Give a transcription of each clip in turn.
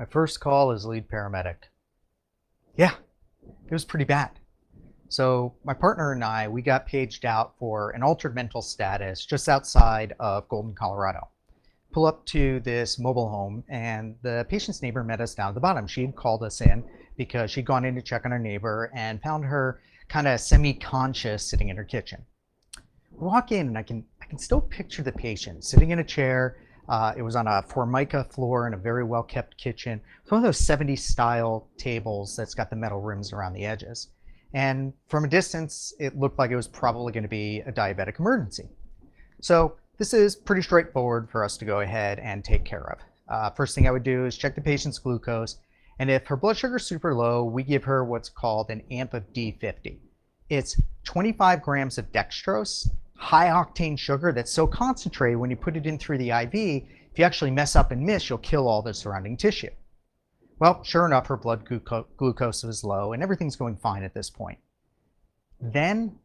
first call as lead paramedic. Yeah, it was pretty bad. So my partner and I, we got paged out for an altered mental status just outside of Golden, Colorado. Pull up to this mobile home and the patient's neighbor met us down at the bottom. She had called us in because she'd gone in to check on her neighbor and found her kind of semi-conscious sitting in her kitchen. We walk in and I can still picture the patient sitting in a chair. It was on a Formica floor in a very well-kept kitchen. It's one of those 70s style tables that's got the metal rims around the edges. And from a distance, it looked like it was probably going to be a diabetic emergency. So this is pretty straightforward for us to go ahead and take care of. First thing I would do is check the patient's glucose. And if her blood sugar is super low, we give her what's called an amp of D50. It's 25 grams of dextrose, high octane sugar that's so concentrated when you put it in through the IV, if you actually mess up and miss, you'll kill all the surrounding tissue. Well, sure enough, her blood glucose was low and everything's going fine at this point. Then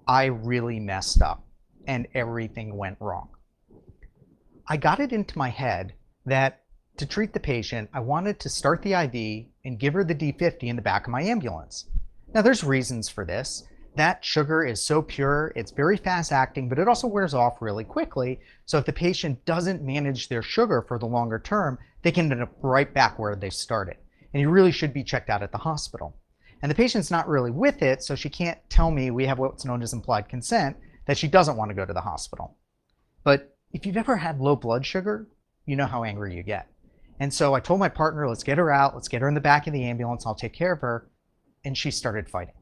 I really messed up and everything went wrong. I got it into my head that to treat the patient, I wanted to start the IV and give her the D50 in the back of my ambulance. Now there's reasons for this. That sugar is so pure, it's very fast acting, but it also wears off really quickly. So if the patient doesn't manage their sugar for the longer term, they can end up right back where they started. And you really should be checked out at the hospital. And the patient's not really with it, so she can't tell me, we have what's known as implied consent, that she doesn't want to go to the hospital. But if you've ever had low blood sugar, you know how angry you get. And so I told my partner, let's get her out, let's get her in the back of the ambulance, I'll take care of her. And she started fighting.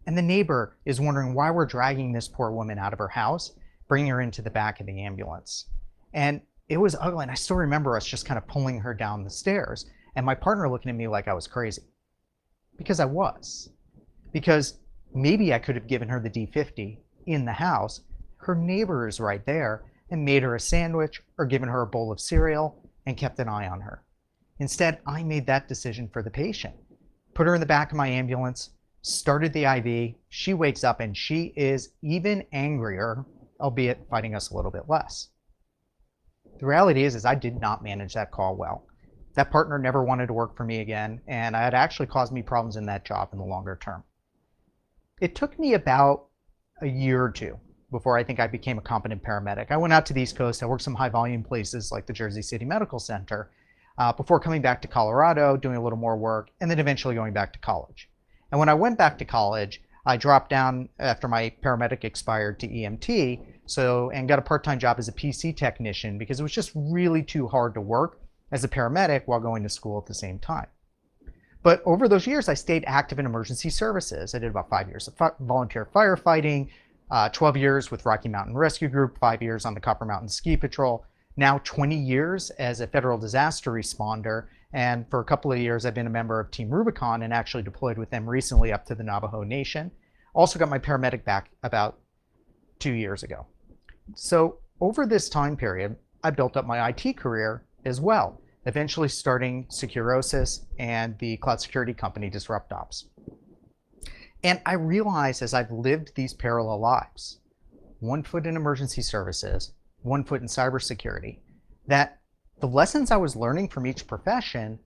And the neighbor is wondering why we're dragging this poor woman out of her house, bringing her into the back of the ambulance. And it was ugly. And I still remember us just kind of pulling her down the stairs and my partner looking at me like I was crazy. Because I was. Because maybe I could have given her the D50 in the house. Her neighbor is right there and made her a sandwich or given her a bowl of cereal and kept an eye on her. Instead, I made that decision for the patient. Put her in the back of my ambulance, started the IV, she wakes up and she is even angrier, albeit fighting us a little bit less. The reality is I did not manage that call well. That partner never wanted to work for me again, and it actually caused me problems in that job in the longer term. It took me about a year or two before I think I became a competent paramedic. I went out to the East Coast, I worked some high volume places like the Jersey City Medical Center, before coming back to Colorado, doing a little more work, and then eventually going back to college. And when I went back to college, I dropped down after my paramedic expired to EMT, and got a part-time job as a PC technician because it was just really too hard to work as a paramedic while going to school at the same time. But over those years, I stayed active in emergency services. I did about 5 years of volunteer firefighting, 12 years with Rocky Mountain Rescue Group, 5 years on the Copper Mountain Ski Patrol, now 20 years as a federal disaster responder. And for a couple of years, I've been a member of Team Rubicon and actually deployed with them recently up to the Navajo Nation. Also got my paramedic back about 2 years ago. So over this time period, I built up my IT career as well, eventually starting Securosis and the cloud security company DisruptOps. And I realized as I've lived these parallel lives, 1 foot in emergency services, 1 foot in cybersecurity, that the lessons I was learning from each profession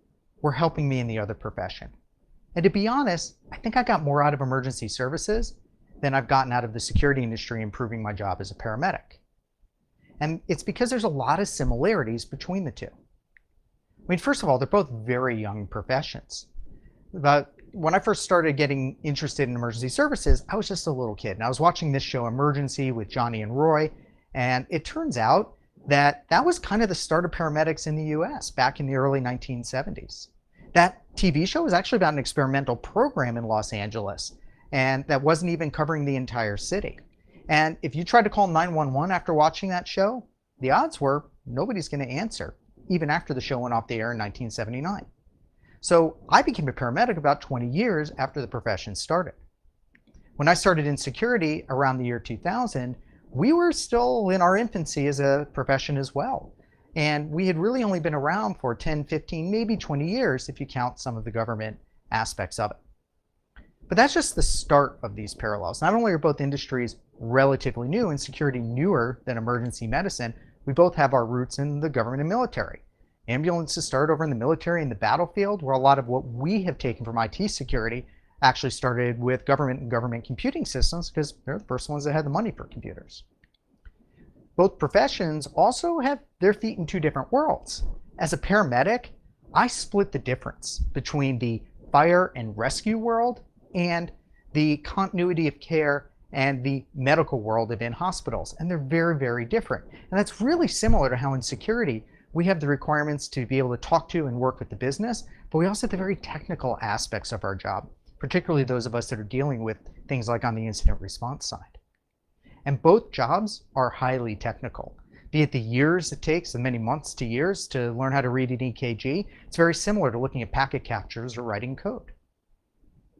were helping me in the other profession. And to be honest, I think I got more out of emergency services than I've gotten out of the security industry improving my job as a paramedic. And it's because there's a lot of similarities between the two. I mean, first of all, they're both very young professions. But when I first started getting interested in emergency services, I was just a little kid. And I was watching this show, Emergency, with Johnny and Roy. And it turns out that was kind of the start of paramedics in the US back in the early 1970s. That TV show was actually about an experimental program in Los Angeles, and that wasn't even covering the entire city. And if you tried to call 911 after watching that show, the odds were nobody's going to answer, even after the show went off the air in 1979. So I became a paramedic about 20 years after the profession started. When I started in security around the year 2000, we were still in our infancy as a profession as well. And we had really only been around for 10, 15, maybe 20 years if you count some of the government aspects of it. But that's just the start of these parallels. Not only are both industries relatively new and security newer than emergency medicine, we both have our roots in the government and military. Ambulances started over in the military and the battlefield, where a lot of what we have taken from IT security actually started with government and government computing systems because they're the first ones that had the money for computers. Both professions also have their feet in two different worlds. As a paramedic, I split the difference between the fire and rescue world and the continuity of care and the medical world within hospitals. And they're very, very different. And that's really similar to how in security, we have the requirements to be able to talk to and work with the business, but we also have the very technical aspects of our job, particularly those of us that are dealing with things like on the incident response side. And both jobs are highly technical. Be it the years it takes, the many months to years to learn how to read an EKG, it's very similar to looking at packet captures or writing code.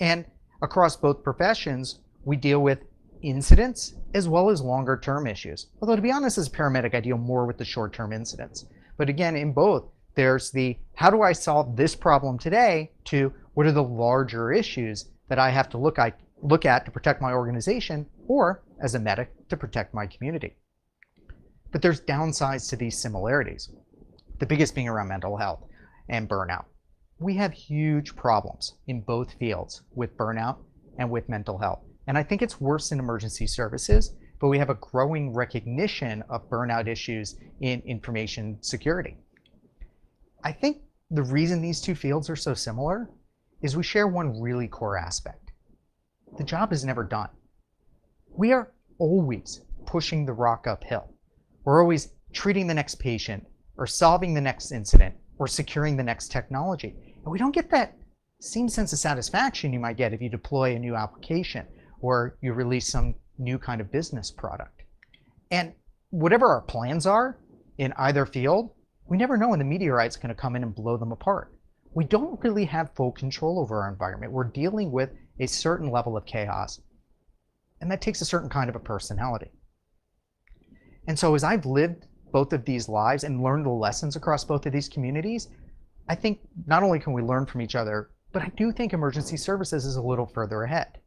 And across both professions, we deal with incidents as well as longer term issues. Although to be honest, as a paramedic, I deal more with the short term incidents. But again, in both, there's the how do I solve this problem today to what are the larger issues that I have to look at to protect my organization or as a medic to protect my community. But there's downsides to these similarities. The biggest being around mental health and burnout. We have huge problems in both fields with burnout and with mental health. And I think it's worse in emergency services, but we have a growing recognition of burnout issues in information security. I think the reason these two fields are so similar is we share one really core aspect. The job is never done. We are always pushing the rock uphill. We're always treating the next patient or solving the next incident or securing the next technology. And we don't get that same sense of satisfaction you might get if you deploy a new application or you release some new kind of business product. And whatever our plans are in either field, we never know when the meteorite's going to come in and blow them apart. We don't really have full control over our environment. We're dealing with a certain level of chaos, and that takes a certain kind of a personality. And so as I've lived both of these lives and learned the lessons across both of these communities, I think not only can we learn from each other, but I do think emergency services is a little further ahead.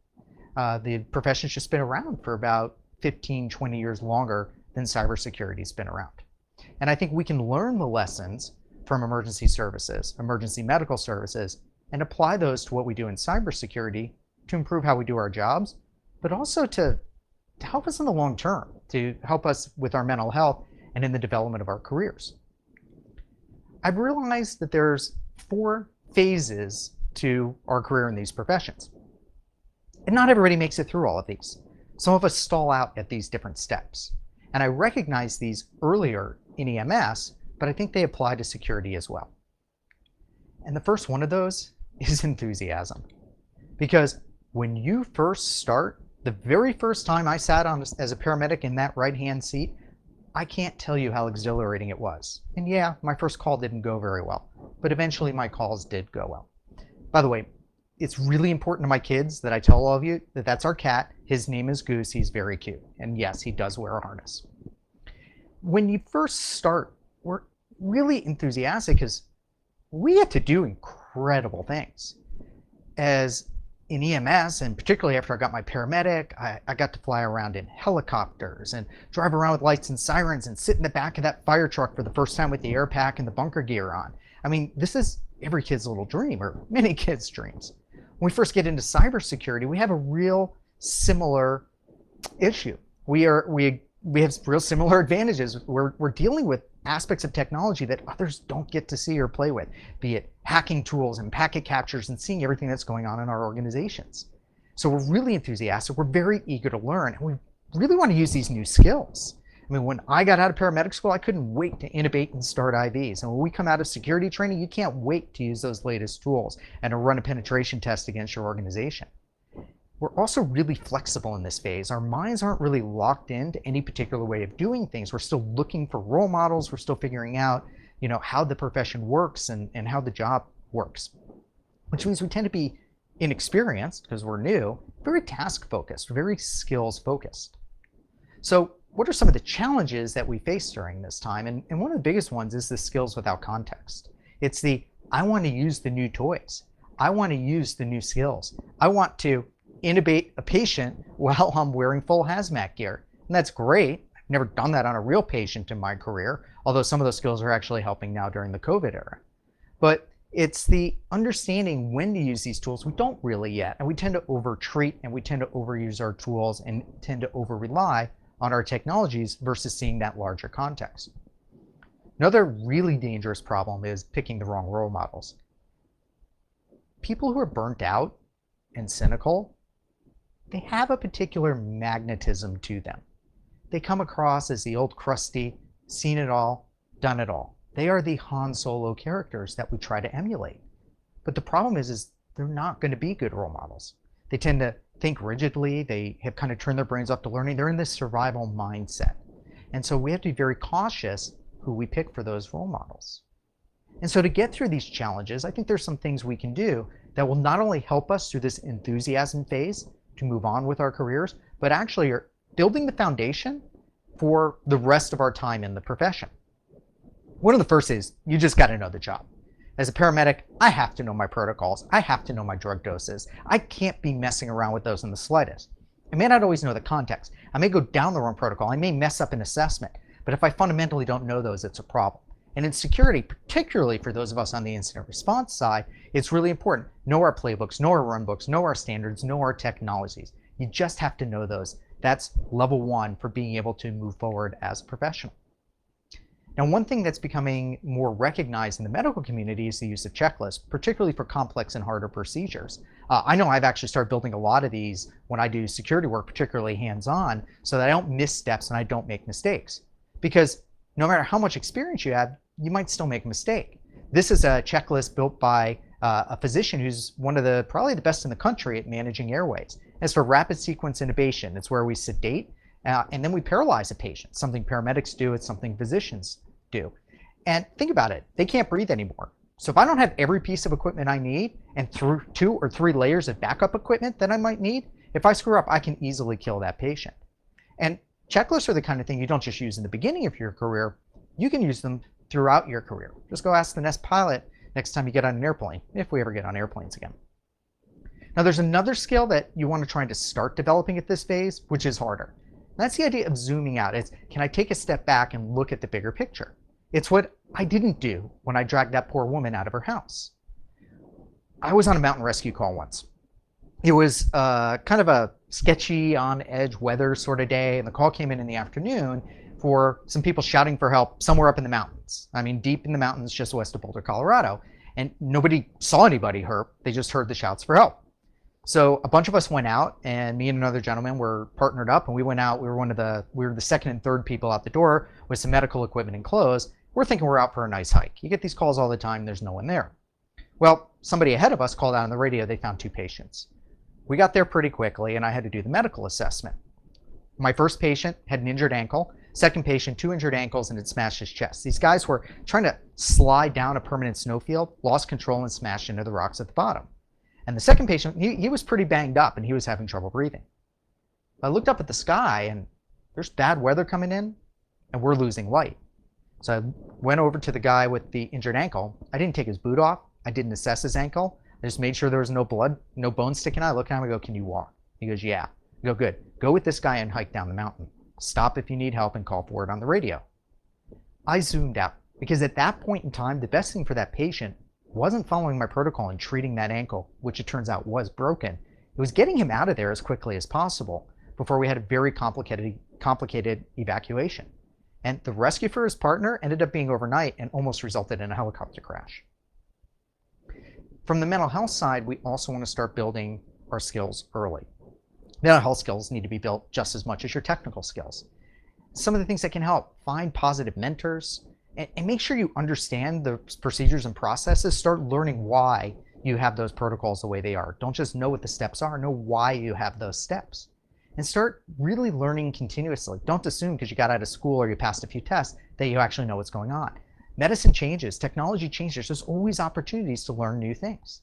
The profession's just been around for about 15, 20 years longer than cybersecurity's been around. And I think we can learn the lessons from emergency services, emergency medical services, and apply those to what we do in cybersecurity to improve how we do our jobs, but also to help us in the long term, to help us with our mental health and in the development of our careers. I've realized that there's 4 phases to our career in these professions. And not everybody makes it through all of these. Some of us stall out at these different steps. And I recognize these earlier in EMS, but I think they apply to security as well. And the first one of those is enthusiasm. Because when you first start, the very first time I sat on as a paramedic in that right-hand seat, I can't tell you how exhilarating it was. And yeah, my first call didn't go very well, but eventually my calls did go well. By the way, it's really important to my kids that I tell all of you that that's our cat. His name is Goose. He's very cute. And yes, he does wear a harness. When you first start, we're really enthusiastic because we get to do incredible things. As in EMS, and particularly after I got my paramedic, I got to fly around in helicopters and drive around with lights and sirens and sit in the back of that fire truck for the first time with the air pack and the bunker gear on. I mean, this is every kid's little dream, or many kids' dreams. When we first get into cybersecurity, we have a real similar issue. We have real similar advantages. We're dealing with aspects of technology that others don't get to see or play with, be it hacking tools and packet captures and seeing everything that's going on in our organizations. So we're really enthusiastic. We're very eager to learn, and we really want to use these new skills. I mean, when I got out of paramedic school, I couldn't wait to intubate and start IVs. And when we come out of security training, you can't wait to use those latest tools and to run a penetration test against your organization. We're also really flexible in this phase. Our minds aren't really locked into any particular way of doing things. We're still looking for role models. We're still figuring out, how the profession works and how the job works, which means we tend to be inexperienced because we're new, very task focused, very skills focused. So what are some of the challenges that we face during this time? And one of the biggest ones is the skills without context. It's I want to use the new toys. I want to use the new skills. I want to intubate a patient while I'm wearing full hazmat gear. And that's great. Never done that on a real patient in my career, although some of those skills are actually helping now during the COVID era. But it's the understanding when to use these tools we don't really yet. And we tend to over-treat and we tend to overuse our tools and tend to over-rely on our technologies versus seeing that larger context. Another really dangerous problem is picking the wrong role models. People who are burnt out and cynical, they have a particular magnetism to them. They come across as the old crusty, seen it all, done it all. They are the Han Solo characters that we try to emulate. But the problem is they're not going to be good role models. They tend to think rigidly. They have kind of turned their brains off to learning. They're in this survival mindset. And so we have to be very cautious who we pick for those role models. And so to get through these challenges, I think there's some things we can do that will not only help us through this enthusiasm phase to move on with our careers, but actually are building the foundation for the rest of our time in the profession. One of the first is you just got to know the job. As a paramedic, I have to know my protocols. I have to know my drug doses. I can't be messing around with those in the slightest. I may not always know the context. I may go down the wrong protocol. I may mess up an assessment. But if I fundamentally don't know those, it's a problem. And in security, particularly for those of us on the incident response side, it's really important. Know our playbooks, know our runbooks, know our standards, know our technologies. You just have to know those. That's level one for being able to move forward as a professional. Now, one thing that's becoming more recognized in the medical community is the use of checklists, particularly for complex and harder procedures. I know I've actually started building a lot of these when I do security work, particularly hands-on, so that I don't miss steps and I don't make mistakes. Because no matter how much experience you have, you might still make a mistake. This is a checklist built by a physician who's one of the probably the best in the country at managing airways. As for rapid sequence intubation, it's where we sedate and then we paralyze a patient. Something paramedics do, it's something physicians do. And think about it, they can't breathe anymore. So if I don't have every piece of equipment I need and through 2 or 3 layers of backup equipment that I might need, if I screw up, I can easily kill that patient. And checklists are the kind of thing you don't just use in the beginning of your career, you can use them throughout your career. Just go ask the next pilot next time you get on an airplane, if we ever get on airplanes again. Now there's another skill that you want to try to start developing at this phase, which is harder. That's the idea of zooming out. It's, can I take a step back and look at the bigger picture? It's what I didn't do when I dragged that poor woman out of her house. I was on a mountain rescue call once. It was kind of a sketchy, on-edge weather sort of day, and the call came in the afternoon for some people shouting for help somewhere up in the mountains. I mean, deep in the mountains just west of Boulder, Colorado. And nobody saw anybody hurt. They just heard the shouts for help. So a bunch of us went out, and me and another gentleman were partnered up, and we went out. We were the second and third people out the door with some medical equipment and clothes. We're thinking we're out for a nice hike. You get these calls all the time. There's no one there. Well, somebody ahead of us called out on the radio. They found 2 patients. We got there pretty quickly, and I had to do the medical assessment. My first patient had an injured ankle. Second patient, 2 injured ankles, and had smashed his chest. These guys were trying to slide down a permanent snowfield, lost control, and smashed into the rocks at the bottom. And the second patient, he was pretty banged up, and he was having trouble breathing. I looked up at the sky, and there's bad weather coming in, and we're losing light. So I went over to the guy with the injured ankle. I didn't take his boot off. I didn't assess his ankle. I just made sure there was no blood, no bone sticking out. I look at him, I go, can you walk? He goes, yeah. I go, good. Go with this guy and hike down the mountain. Stop if you need help and call for it on the radio. I zoomed out because at that point in time, the best thing for that patient wasn't following my protocol and treating that ankle, which it turns out was broken. It was getting him out of there as quickly as possible before we had a very complicated evacuation. And the rescue for his partner ended up being overnight and almost resulted in a helicopter crash. From the mental health side, we also want to start building our skills early. Mental health skills need to be built just as much as your technical skills. Some of the things that can help: find positive mentors and make sure you understand the procedures and processes. Start learning why you have those protocols the way they are. Don't just know what the steps are, know why you have those steps. And start really learning continuously. Don't assume because you got out of school or you passed a few tests that you actually know what's going on. Medicine changes, technology changes. There's always opportunities to learn new things.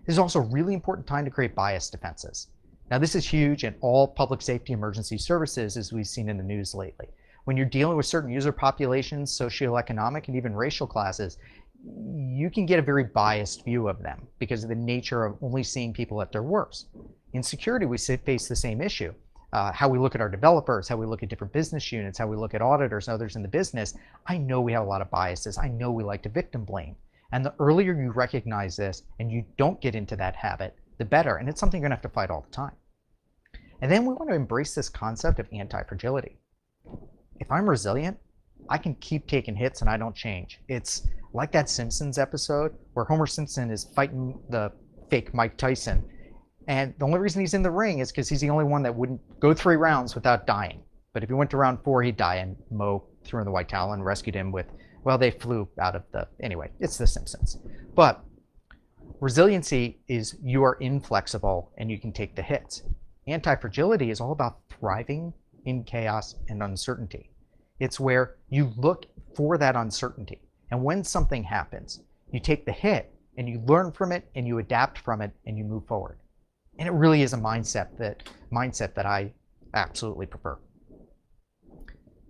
This is also a really important time to create bias defenses. Now, this is huge in all public safety emergency services, as we've seen in the news lately. When you're dealing with certain user populations, socioeconomic, and even racial classes, you can get a very biased view of them because of the nature of only seeing people at their worst. In security, we face the same issue. how we look at our developers, how we look at different business units, how we look at auditors and others in the business, I know we have a lot of biases. I know we like to victim blame. And the earlier you recognize this and you don't get into that habit, the better. And it's something you're gonna have to fight all the time. And then we want to embrace this concept of anti-fragility. If I'm resilient, I can keep taking hits and I don't change. It's like that Simpsons episode where Homer Simpson is fighting the fake Mike Tyson. And the only reason he's in the ring is because he's the only one that wouldn't go 3 rounds without dying. But if he went to round 4, he'd die, and Mo threw in the white towel and rescued him with, well, they flew out of the, anyway, it's the Simpsons. But resiliency is you are inflexible and you can take the hits. Anti-fragility is all about thriving in chaos and uncertainty. It's where you look for that uncertainty. And when something happens, you take the hit and you learn from it and you adapt from it and you move forward. And it really is a mindset that I absolutely prefer.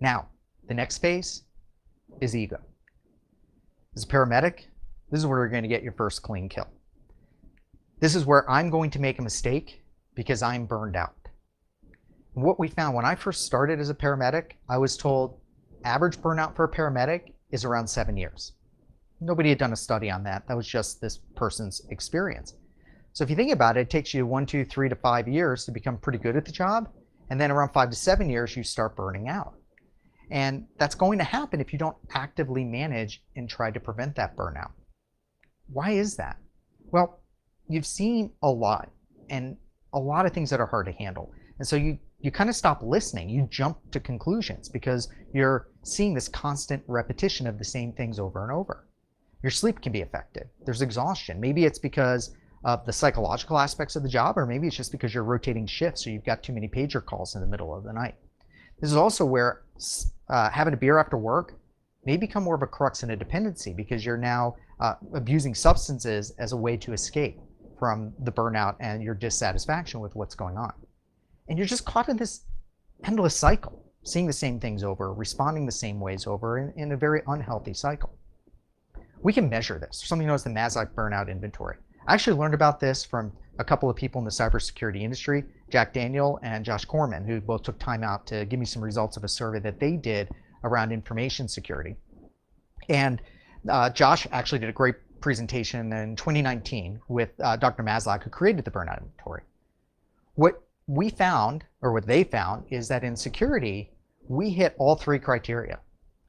Now, the next phase is ego. As a paramedic, this is where you're going to get your first clean kill. This is where I'm going to make a mistake because I'm burned out. And what we found when I first started as a paramedic, I was told average burnout for a paramedic is around 7 years. Nobody had done a study on that. That was just this person's experience. So if you think about it, it takes you 1, 2, 3 to 5 years to become pretty good at the job. And then around 5 to 7 years, you start burning out. And that's going to happen if you don't actively manage and try to prevent that burnout. Why is that? Well, you've seen a lot and a lot of things that are hard to handle. And so you kind of stop listening. You jump to conclusions because you're seeing this constant repetition of the same things over and over. Your sleep can be affected. There's exhaustion. Maybe it's because of the psychological aspects of the job, or maybe it's just because you're rotating shifts, so you've got too many pager calls in the middle of the night. This is also where having a beer after work may become more of a crux and a dependency because you're now abusing substances as a way to escape from the burnout and your dissatisfaction with what's going on. And you're just caught in this endless cycle, seeing the same things over, responding the same ways over in a very unhealthy cycle. We can measure this. There's something known as the Maslach burnout inventory. I actually learned about this from a couple of people in the cybersecurity industry, Jack Daniel and Josh Corman, who both took time out to give me some results of a survey that they did around information security. And Josh actually did a great presentation in 2019 with Dr. Maslach, who created the burnout inventory. What we found, or what they found, is that in security, we hit all 3 criteria.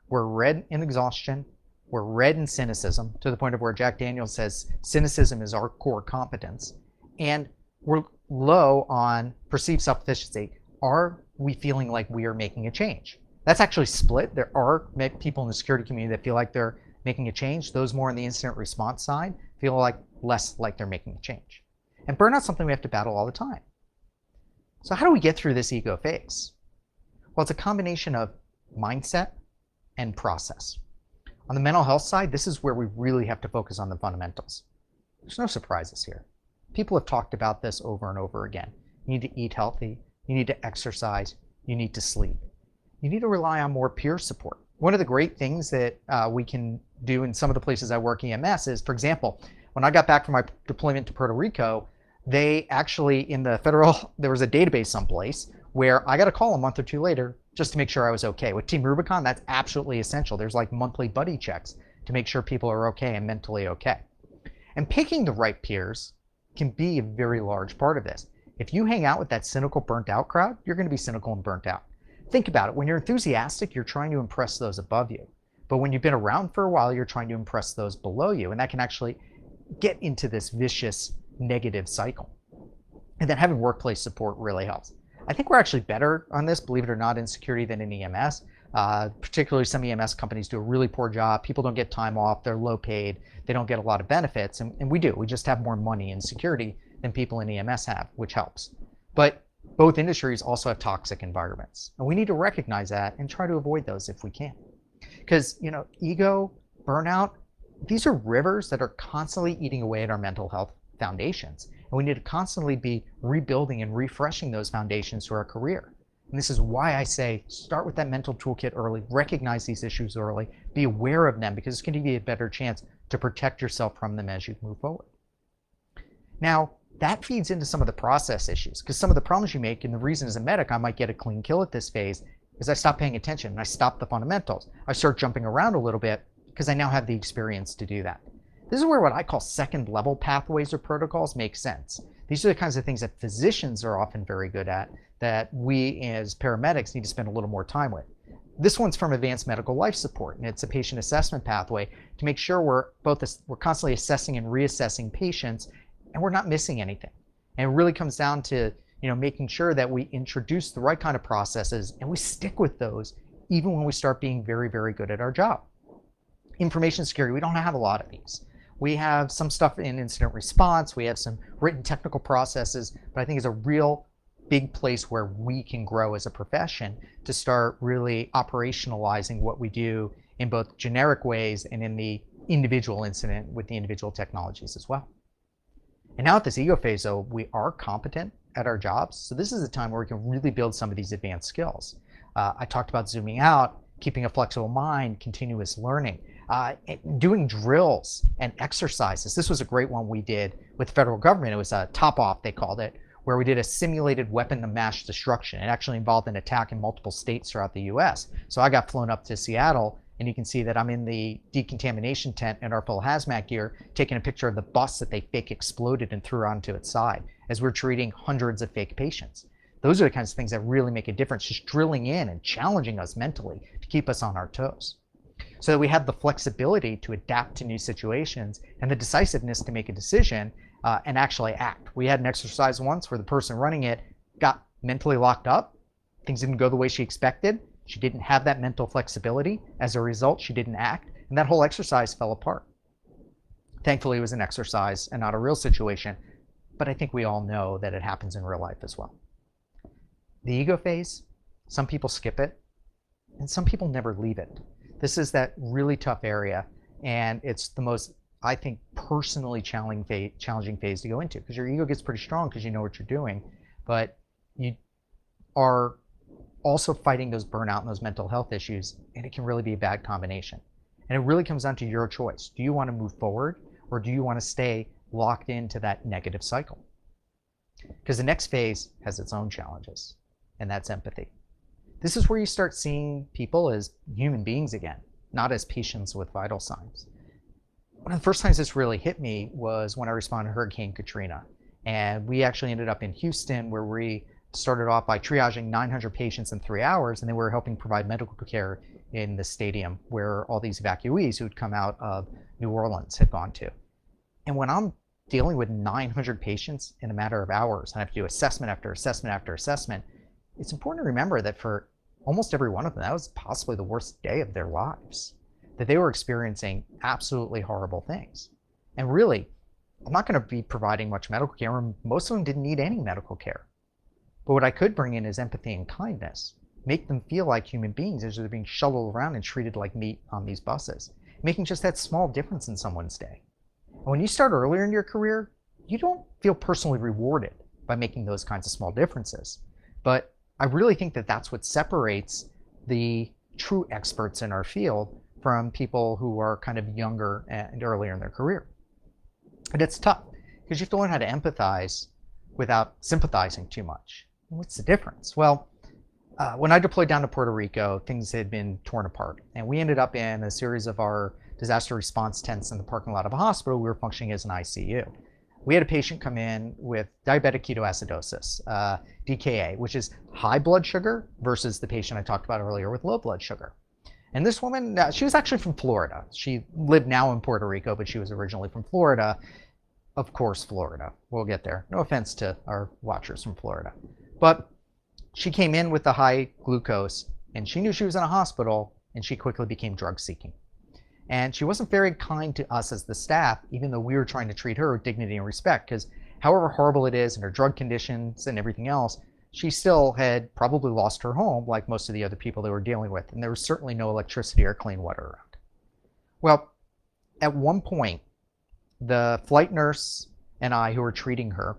We're red in exhaustion, we're red in cynicism, to the point of where Jack Daniels says cynicism is our core competence, and we're low on perceived self-efficacy. Are we feeling like we are making a change? That's actually split. There are people in the security community that feel like they're making a change. Those more on the incident response side feel like less like they're making a change. And burnout's something we have to battle all the time. So how do we get through this ego phase? Well, it's a combination of mindset and process. On the mental health side, this is where we really have to focus on the fundamentals. There's no surprises here. People have talked about this over and over again. You need to eat healthy, you need to exercise, you need to sleep. You need to rely on more peer support. One of the great things that we can do in some of the places I work EMS is, for example, when I got back from my deployment to Puerto Rico, they actually, in the federal, there was a database someplace where I got a call a month or 2 later just to make sure I was okay. With Team Rubicon, that's absolutely essential. There's like monthly buddy checks to make sure people are okay and mentally okay. And picking the right peers can be a very large part of this. If you hang out with that cynical, burnt out crowd, you're going to be cynical and burnt out. Think about it. When you're enthusiastic, you're trying to impress those above you. But when you've been around for a while, you're trying to impress those below you. And that can actually get into this vicious negative cycle. And then having workplace support really helps. I think we're actually better on this, believe it or not, in security than in EMS. Particularly some EMS companies do a really poor job. People don't get time off. They're low paid. They don't get a lot of benefits. And we do. We just have more money in security than people in EMS have, which helps. But both industries also have toxic environments. And we need to recognize that and try to avoid those if we can. Because, ego, burnout, these are rivers that are constantly eating away at our mental health foundations. And we need to constantly be rebuilding and refreshing those foundations through our career. And this is why I say start with that mental toolkit early, recognize these issues early, be aware of them, because it's going to give you a better chance to protect yourself from them as you move forward. Now, That feeds into some of the process issues, because some of the problems you make, and the reason as a medic I might get a clean kill at this phase, is I stop paying attention and I stop the fundamentals. I start jumping around a little bit because I now have the experience to do that. This is where what I call second level pathways or protocols make sense. These are the kinds of things that physicians are often very good at that we as paramedics need to spend a little more time with. This one's from advanced medical life support, and it's a patient assessment pathway to make sure we're constantly assessing and reassessing patients and we're not missing anything. And it really comes down to making sure that we introduce the right kind of processes and we stick with those even when we start being very, very good at our job. Information security, we don't have a lot of these. We have some stuff in incident response, we have some written technical processes, but I think it's a real big place where we can grow as a profession to start really operationalizing what we do in both generic ways and in the individual incident with the individual technologies as well. And now at this ego phase, though, we are competent at our jobs. So this is a time where we can really build some of these advanced skills. I talked about zooming out, keeping a flexible mind, continuous learning, doing drills and exercises. This was a great one we did with the federal government. It was a top off, they called it, where we did a simulated weapon of mass destruction. It actually involved an attack in multiple states throughout the US. So I got flown up to Seattle, and you can see that I'm in the decontamination tent in our full hazmat gear, taking a picture of the bus that they fake exploded and threw onto its side as we're treating hundreds of fake patients. Those are the kinds of things that really make a difference, just drilling in and challenging us mentally to keep us on our toes. So that we have the flexibility to adapt to new situations and the decisiveness to make a decision and actually act. We had an exercise once where the person running it got mentally locked up. Things didn't go the way she expected. She didn't have that mental flexibility. As a result, she didn't act, and that whole exercise fell apart. Thankfully, it was an exercise and not a real situation, but I think we all know that it happens in real life as well. The ego phase, some people skip it, and some people never leave it. This is that really tough area, and it's the most, I think, personally challenging phase to go into, because your ego gets pretty strong because you know what you're doing, but you are also fighting those burnout and those mental health issues, and it can really be a bad combination. And it really comes down to your choice. Do you want to move forward, or do you want to stay locked into that negative cycle? Because the next phase has its own challenges, and that's empathy. This is where you start seeing people as human beings again, not as patients with vital signs. One of the first times this really hit me was when I responded to Hurricane Katrina. And we actually ended up in Houston, where we started off by triaging 900 patients in 3 hours, and then we were helping provide medical care in the stadium where all these evacuees who'd come out of New Orleans had gone to. And when I'm dealing with 900 patients in a matter of hours, and I have to do assessment after assessment after assessment, it's important to remember that for almost every one of them, that was possibly the worst day of their lives, that they were experiencing absolutely horrible things. And really, I'm not going to be providing much medical care, and most of them didn't need any medical care. But what I could bring in is empathy and kindness, make them feel like human beings as they're being shuttled around and treated like meat on these buses, making just that small difference in someone's day. And when you start earlier in your career, you don't feel personally rewarded by making those kinds of small differences. But I really think that that's what separates the true experts in our field from people who are kind of younger and earlier in their career. And it's tough because you have to learn how to empathize without sympathizing too much. What's the difference? Well, when I deployed down to Puerto Rico, things had been torn apart, and we ended up in a series of our disaster response tents in the parking lot of a hospital. We were functioning as an ICU. We had a patient come in with diabetic ketoacidosis, DKA, which is high blood sugar, versus the patient I talked about earlier with low blood sugar. And this woman, she was actually from Florida. She lived now in Puerto Rico, but she was originally from Florida. Of course, Florida. We'll get there. No offense to our watchers from Florida. But she came in with the high glucose, and she knew she was in a hospital, and she quickly became drug seeking. And she wasn't very kind to us as the staff, even though we were trying to treat her with dignity and respect, because however horrible it is and her drug conditions and everything else, she still had probably lost her home like most of the other people they were dealing with, and there was certainly no electricity or clean water around. Well, at one point, the flight nurse and I, who were treating her,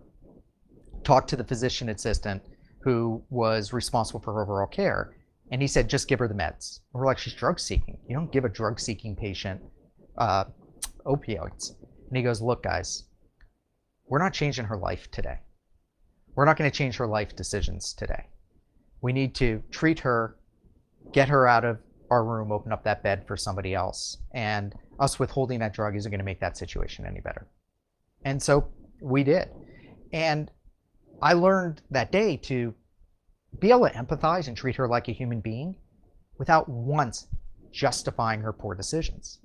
talked to the physician assistant who was responsible for her overall care, and he said, just give her the meds. And we're like, she's drug seeking. You don't give a drug seeking patient opioids. And he goes, look guys, we're not changing her life today. We're not going to change her life decisions today. We need to treat her, get her out of our room, open up that bed for somebody else. And us withholding that drug isn't going to make that situation any better. And so we did. And I learned that day to be able to empathize and treat her like a human being without once justifying her poor decisions.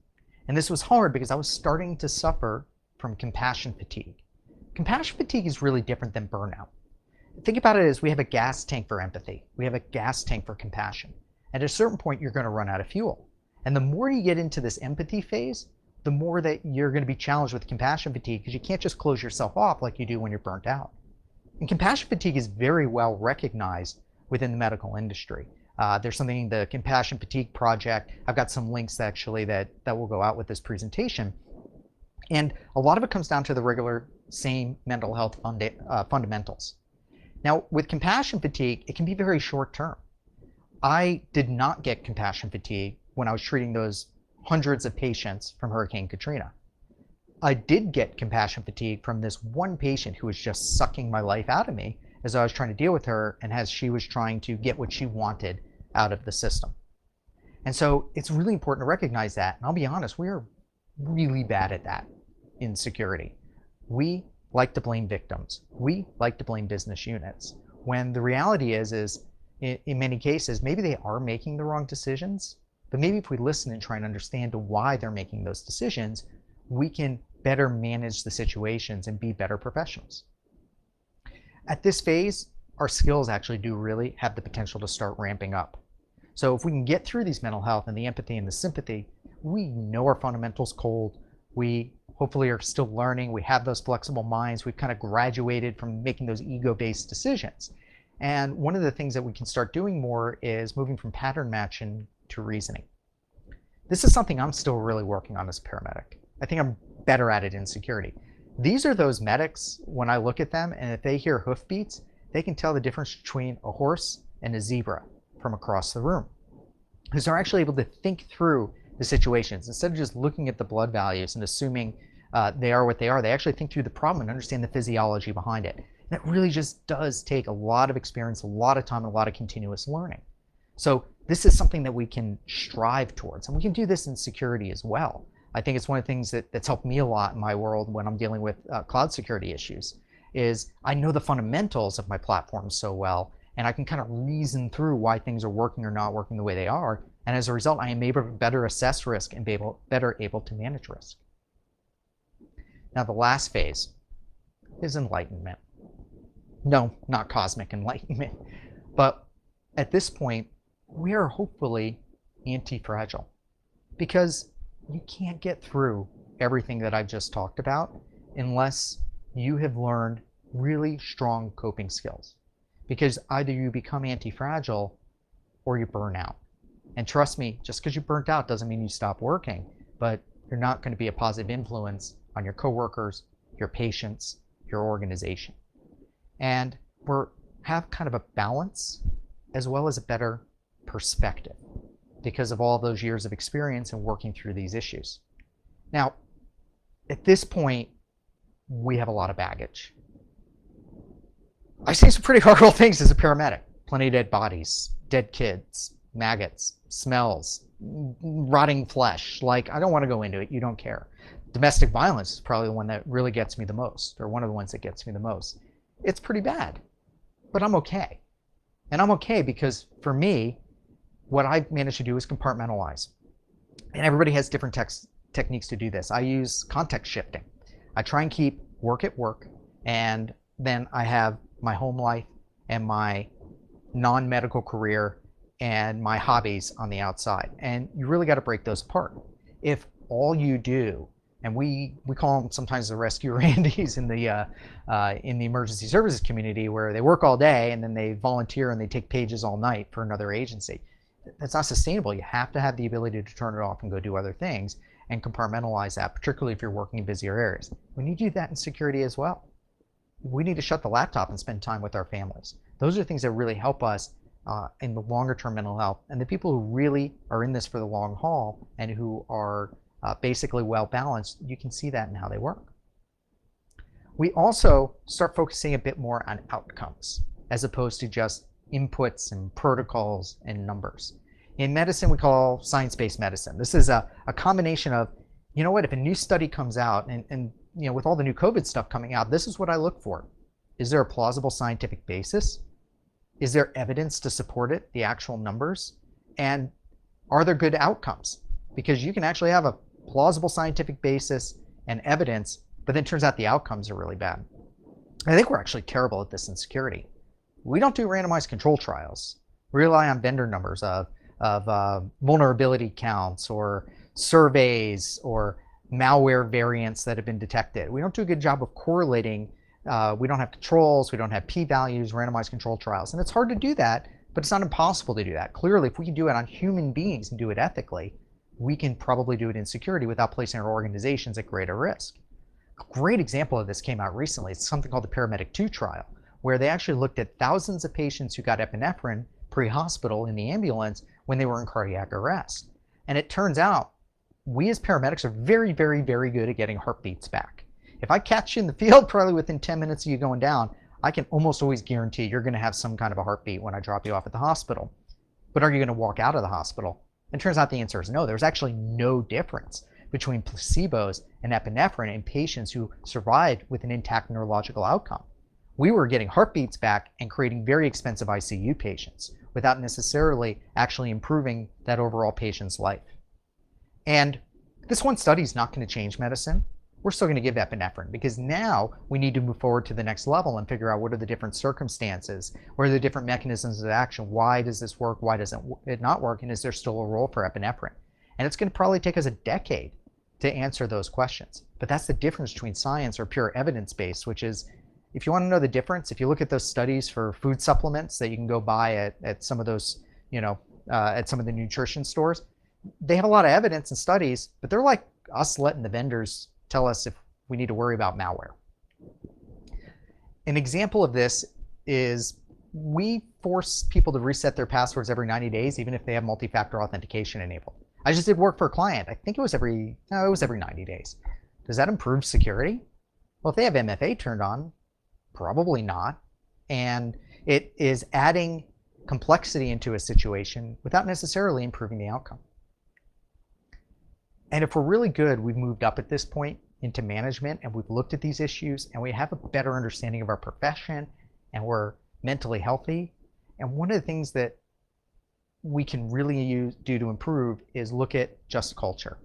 And this was hard because I was starting to suffer from compassion fatigue. Compassion fatigue is really different than burnout. Think about it as we have a gas tank for empathy. We have a gas tank for compassion. At a certain point, you're going to run out of fuel. And the more you get into this empathy phase, the more that you're going to be challenged with compassion fatigue, because you can't just close yourself off like you do when you're burnt out. And compassion fatigue is very well recognized within the medical industry. There's something, the Compassion Fatigue Project. I've got some links actually that will go out with this presentation. And a lot of it comes down to the regular same mental health fundamentals. Now, with compassion fatigue, it can be very short term. I did not get compassion fatigue when I was treating those hundreds of patients from Hurricane Katrina. I did get compassion fatigue from this one patient who was just sucking my life out of me as I was trying to deal with her and as she was trying to get what she wanted out of the system. And so it's really important to recognize that. And I'll be honest, we are really bad at that in security. We like to blame victims. We like to blame business units. When the reality is in many cases, maybe they are making the wrong decisions, but maybe if we listen and try and understand why they're making those decisions, we can better manage the situations and be better professionals. At this phase, our skills actually do really have the potential to start ramping up. So if we can get through these mental health and the empathy and the sympathy, we know our fundamentals cold. We hopefully are still learning. We have those flexible minds. We've kind of graduated from making those ego-based decisions. And one of the things that we can start doing more is moving from pattern matching to reasoning. This is something I'm still really working on as a paramedic. I think I'm better at it in security. These are those medics, when I look at them, and if they hear hoofbeats, they can tell the difference between a horse and a zebra from across the room. Because they're actually able to think through the situations. Instead of just looking at the blood values and assuming they are what they are, they actually think through the problem and understand the physiology behind it. And it really just does take a lot of experience, a lot of time, and a lot of continuous learning. So this is something that we can strive towards, and we can do this in security as well. I think it's one of the things that's helped me a lot in my world when I'm dealing with cloud security issues, is I know the fundamentals of my platform so well, and I can kind of reason through why things are working or not working the way they are. And as a result, I am able to better assess risk and be better able to manage risk. Now, the last phase is enlightenment. No, not cosmic enlightenment. But at this point, we are hopefully anti-fragile, because you can't get through everything that I've just talked about unless you have learned really strong coping skills. Because either you become anti-fragile or you burn out. And trust me, just because you burnt out doesn't mean you stop working, but you're not going to be a positive influence on your coworkers, your patients, your organization. And we have kind of a balance as well as a better perspective because of all those years of experience in working through these issues. Now, at this point, we have a lot of baggage. I've seen some pretty horrible things as a paramedic. Plenty of dead bodies, dead kids, maggots, smells, rotting flesh. Like, I don't want to go into it. You don't care. Domestic violence is probably the one that really gets me the most, or one of the ones that gets me the most. It's pretty bad, but I'm okay. And I'm okay because for me, what I've managed to do is compartmentalize. And everybody has different techniques to do this. I use context shifting. I try and keep work at work, and then I have my home life and my non-medical career and my hobbies on the outside. And you really got to break those apart. If all you do, and we call them sometimes the rescue Randys in the emergency services community, where they work all day and then they volunteer and they take pages all night for another agency. That's not sustainable. You have to have the ability to turn it off and go do other things and compartmentalize that, particularly if you're working in busier areas. We need to do that in security as well. We need to shut the laptop and spend time with our families. Those are things that really help us in the longer term mental health. And the people who really are in this for the long haul and who are basically well balanced, you can see that in how they work. We also start focusing a bit more on outcomes as opposed to just inputs and protocols and numbers. In medicine, we call science-based medicine. This is a combination of, you know what, if a new study comes out and with all the new COVID stuff coming out, this is what I look for. Is there a plausible scientific basis? Is there evidence to support it, the actual numbers? And are there good outcomes? Because you can actually have a plausible scientific basis and evidence, but then it turns out the outcomes are really bad. I think we're actually terrible at this in security. We don't do randomized control trials. We rely on vendor numbers of vulnerability counts or surveys or malware variants that have been detected. We don't do a good job of correlating. We don't have controls. We don't have p-values, randomized control trials. And it's hard to do that, but it's not impossible to do that. Clearly, if we can do it on human beings and do it ethically, we can probably do it in security without placing our organizations at greater risk. A great example of this came out recently. It's something called the Paramedic 2 trial, where they actually looked at thousands of patients who got epinephrine pre-hospital in the ambulance when they were in cardiac arrest. And it turns out we as paramedics are very, very, very good at getting heartbeats back. If I catch you in the field, probably within 10 minutes of you going down, I can almost always guarantee you're going to have some kind of a heartbeat when I drop you off at the hospital. But are you going to walk out of the hospital? And it turns out the answer is no. There's actually no difference between placebos and epinephrine in patients who survived with an intact neurological outcome. We were getting heartbeats back and creating very expensive ICU patients without necessarily actually improving that overall patient's life. And this one study is not going to change medicine. We're still going to give epinephrine because now we need to move forward to the next level and figure out what are the different circumstances, what are the different mechanisms of action, why does this work, why doesn't it not work, and is there still a role for epinephrine? And it's going to probably take us a decade to answer those questions. But that's the difference between science or pure evidence-based, which is, if you want to know the difference, if you look at those studies for food supplements that you can go buy at some of those, at some of the nutrition stores, they have a lot of evidence and studies, but they're like us letting the vendors tell us if we need to worry about malware. An example of this is we force people to reset their passwords every 90 days, even if they have multi-factor authentication enabled. I just did work for a client. I think it was every 90 days. Does that improve security? Well, if they have MFA turned on, probably not. And it is adding complexity into a situation without necessarily improving the outcome. And if we're really good, we've moved up at this point into management and we've looked at these issues and we have a better understanding of our profession and we're mentally healthy. And one of the things that we can really do to improve is look at just culture.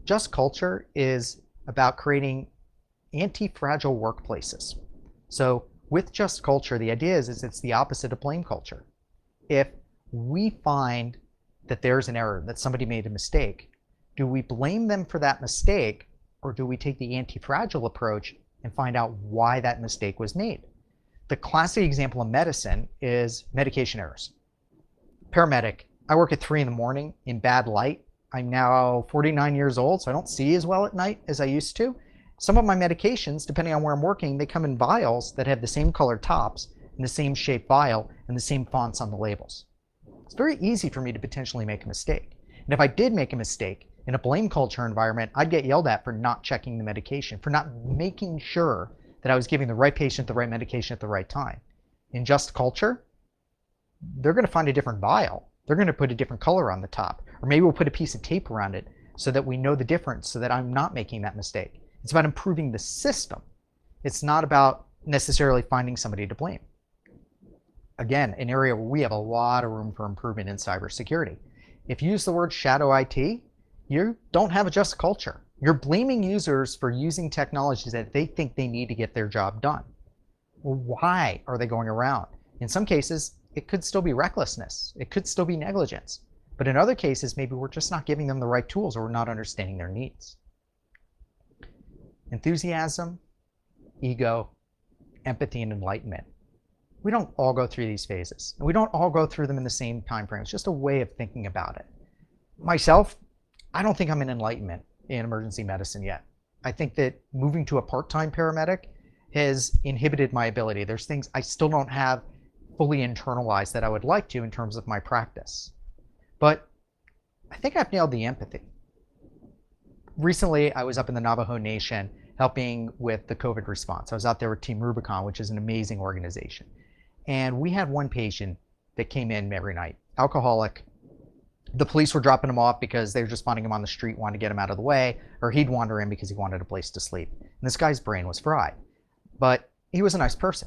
Just culture is about creating anti-fragile workplaces. So with just culture, the idea is it's the opposite of blame culture. If we find that there's an error, that somebody made a mistake, do we blame them for that mistake, or do we take the anti-fragile approach and find out why that mistake was made? The classic example in medicine is medication errors. Paramedic, I work at 3 in the morning in bad light. I'm now 49 years old, so I don't see as well at night as I used to. Some of my medications, depending on where I'm working, they come in vials that have the same color tops and the same shape vial and the same fonts on the labels. It's very easy for me to potentially make a mistake. And if I did make a mistake, in a blame culture environment, I'd get yelled at for not checking the medication, for not making sure that I was giving the right patient the right medication at the right time. In just culture, they're going to find a different vial. They're going to put a different color on the top. Or maybe we'll put a piece of tape around it so that we know the difference, so that I'm not making that mistake. It's about improving the system. It's not about necessarily finding somebody to blame. Again, an area where we have a lot of room for improvement in cybersecurity. If you use the word shadow IT, you don't have a just culture. You're blaming users for using technologies that they think they need to get their job done. Well, why are they going around? In some cases, it could still be recklessness. It could still be negligence. But in other cases, maybe we're just not giving them the right tools or we're not understanding their needs. Enthusiasm, ego, empathy, and enlightenment. We don't all go through these phases. And we don't all go through them in the same time frame. It's just a way of thinking about it. Myself, I don't think I'm in enlightenment in emergency medicine yet. I think that moving to a part-time paramedic has inhibited my ability. There's things I still don't have fully internalized that I would like to in terms of my practice. But I think I've nailed the empathy. Recently, I was up in the Navajo Nation helping with the COVID response. I was out there with Team Rubicon, which is an amazing organization. And we had one patient that came in every night, alcoholic. The police were dropping him off because they were just finding him on the street, wanting to get him out of the way, or he'd wander in because he wanted a place to sleep. And this guy's brain was fried. But he was a nice person.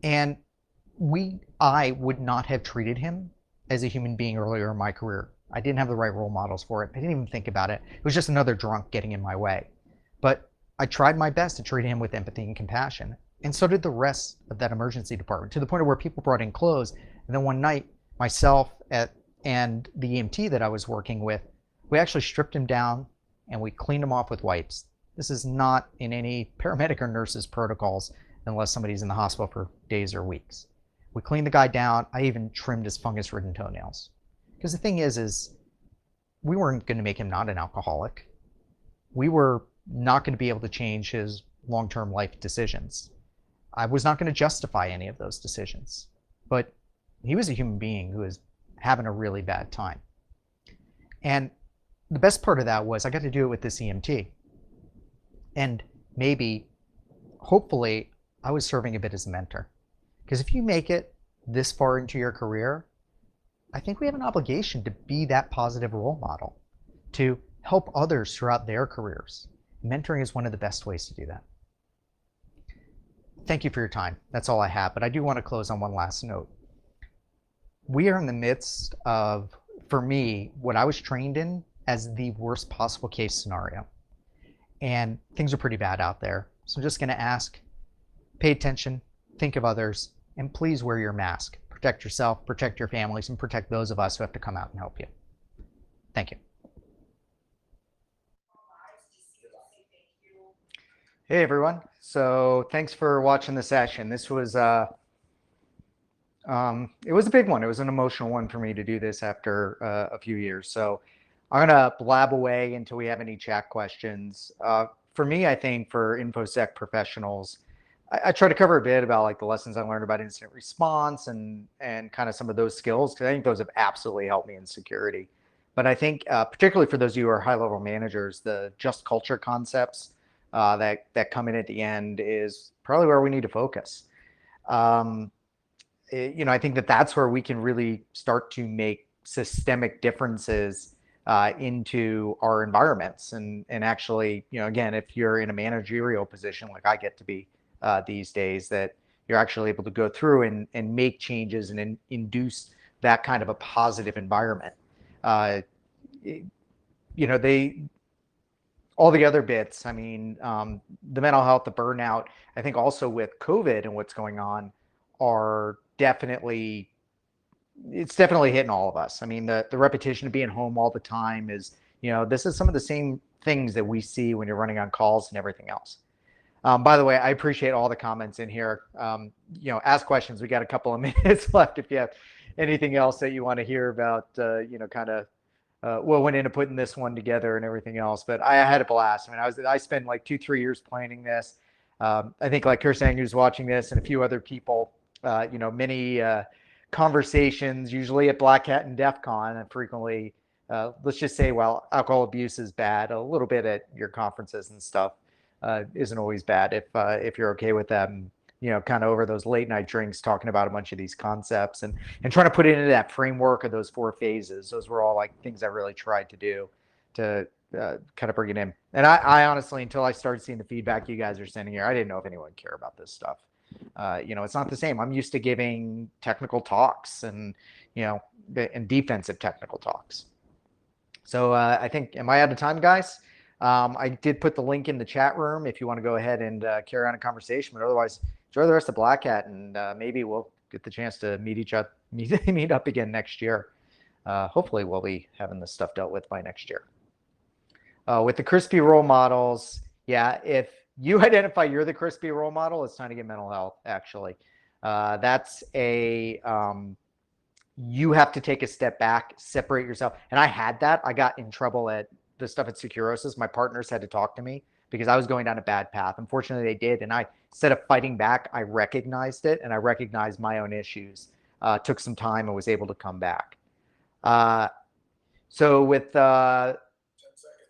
And I would not have treated him as a human being earlier in my career. I didn't have the right role models for it. I didn't even think about it. It was just another drunk getting in my way. But I tried my best to treat him with empathy and compassion. And so did the rest of that emergency department, to the point where people brought in clothes. And then one night, myself and the EMT that I was working with, we actually stripped him down and we cleaned him off with wipes. This is not in any paramedic or nurse's protocols unless somebody's in the hospital for days or weeks. We cleaned the guy down. I even trimmed his fungus-ridden toenails. Because the thing is we weren't going to make him not an alcoholic. We were not going to be able to change his long-term life decisions. I was not going to justify any of those decisions. But he was a human being who was having a really bad time. And the best part of that was I got to do it with this EMT. And maybe, hopefully, I was serving a bit as a mentor. Because if you make it this far into your career, I think we have an obligation to be that positive role model, to help others throughout their careers. Mentoring is one of the best ways to do that. Thank you for your time. That's all I have. But I do want to close on one last note. We are in the midst of, for me, what I was trained in as the worst possible case scenario. And things are pretty bad out there. So I'm just going to ask, pay attention, think of others, and please wear your mask. Protect yourself, protect your families, and protect those of us who have to come out and help you. Thank you. Hey everyone. So thanks for watching the session. This was it was a big one. It was an emotional one for me to do this after a few years. So I'm gonna blab away until we have any chat questions. For me, I think for InfoSec professionals, I try to cover a bit about like the lessons I learned about incident response and kind of some of those skills, because I think those have absolutely helped me in security. But I think particularly for those of you who are high-level managers, the just culture concepts that come in at the end is probably where we need to focus. I think that's where we can really start to make systemic differences into our environments. And actually, again, if you're in a managerial position like I get to be these days, that you're actually able to go through and make changes and induce that kind of a positive environment. All the other bits, I mean, the mental health, the burnout, I think also with COVID and what's going on are it's definitely hitting all of us. I mean, the repetition of being home all the time is, this is some of the same things that we see when you're running on calls and everything else. By the way, I appreciate all the comments in here. Ask questions. We got a couple of minutes left if you have anything else that you want to hear about, what went into putting this one together and everything else. But I had a blast. I mean, I spent like 2-3 years planning this. I think like Kirsang, who's watching this, and a few other people, many conversations, usually at Black Hat and DEF CON, and frequently, let's just say, while alcohol abuse is bad, a little bit at your conferences and stuff isn't always bad if you're okay with that. And, kind of over those late night drinks, talking about a bunch of these concepts and trying to put it into that framework of those 4 phases. Those were all like things I really tried to do to kind of bring it in. And I honestly, until I started seeing the feedback you guys are sending here, I didn't know if anyone cared about this stuff. It's not the same. I'm used to giving technical talks and defensive technical talks. So I think, am I out of time, guys? I did put the link in the chat room if you want to go ahead and carry on a conversation, but otherwise enjoy the rest of Black Hat, and maybe we'll get the chance to meet up again next year. Hopefully we'll be having this stuff dealt with by next year. With the crispy role models, yeah, if you identify you're the crispy role model, it's time to get mental health, actually. That's you have to take a step back, separate yourself. And I had that. I got in trouble at the stuff at Securosis. My partners had to talk to me because I was going down a bad path. Unfortunately, they did. And instead of fighting back, I recognized it, and I recognized my own issues. Took some time and was able to come back. So with 10 seconds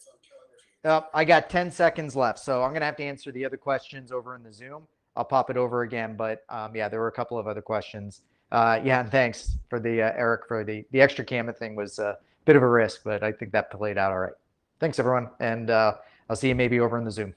on calendar. I got 10 seconds left, so I'm gonna have to answer the other questions over in the Zoom. I'll pop it over again, but yeah, there were a couple of other questions. Yeah, and thanks for the Eric for the extra camera thing was a bit of a risk, but I think that played out all right. Thanks everyone, and I'll see you maybe over in the Zoom.